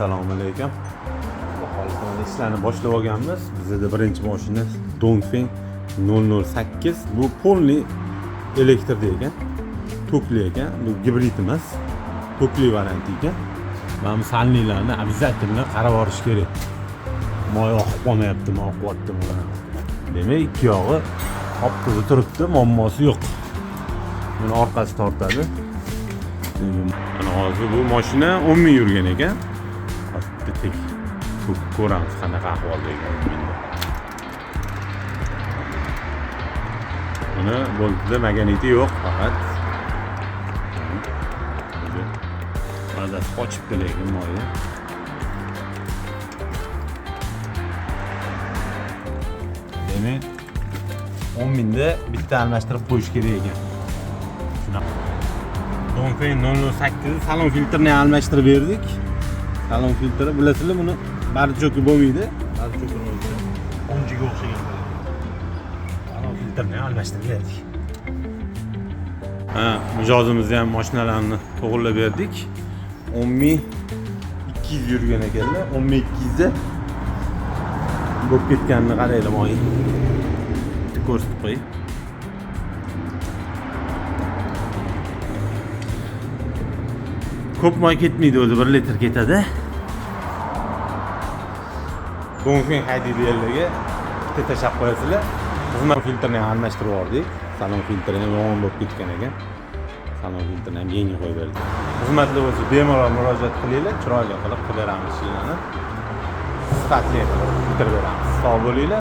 Assalomu alaykum. Hozir ishlarni boshlab olganmiz. Bizda birinchi mashina Dongfeng 008. Bu полный elektrli ekan. Tokli ekan. Bu gibrid emas. Tokli variant ekan. Mana bu salnilarni обязательно qarab olish kerak. Moy oqib qolmayaptimi, oqyaptimi? Demak, ikki yog'i optiga turibdi, muammosi yo'q. Buni orqasi tortadi. Mana hozir bu mashina 10 ming yurgan ekan. Bitik ko'ramiz qanaqa ahvolda ekanligini. Buni boltda magniti yo'q, faqat mana qochibdi lekin moyi. Demak, 10 mingda bitta almashtirib qo'yish kerak ekan. Shunaqa. Dongfeng 008 salon filtrini almashtirib berdik. Salon filtri bilasizlar, buni barcho'ki bo'lmaydi. Barcho'ki bo'lsa 10 ga o'xshagan bo'ladi. Salon filtrini almashtirib berdik. Mijozimizga ham mashinalarni to'g'rilab berdik. 10.200 yurgan ekanlar. 10.200 da bo'lib ketganini qaraylar, moyi. Ko'rsatib qo'y. Ko'p moy ketmaydi, o'zi 1 litr ketadi. Dongfeng haydaydiganlarga bitta tashab qo'yasizlar. Xizmat filtrini ham almashtirib yubordik. Salon filtri ham yomon bo'lib ketgan ekan. Salon filtrini ham yangi qo'yib berdik. Xizmatli bo'lsa, bemalol murojaat qilinglar, chiroyli qilib beramiz ishlarni. Sifatli qilib bitirib beramiz. Sog' bo'linglar.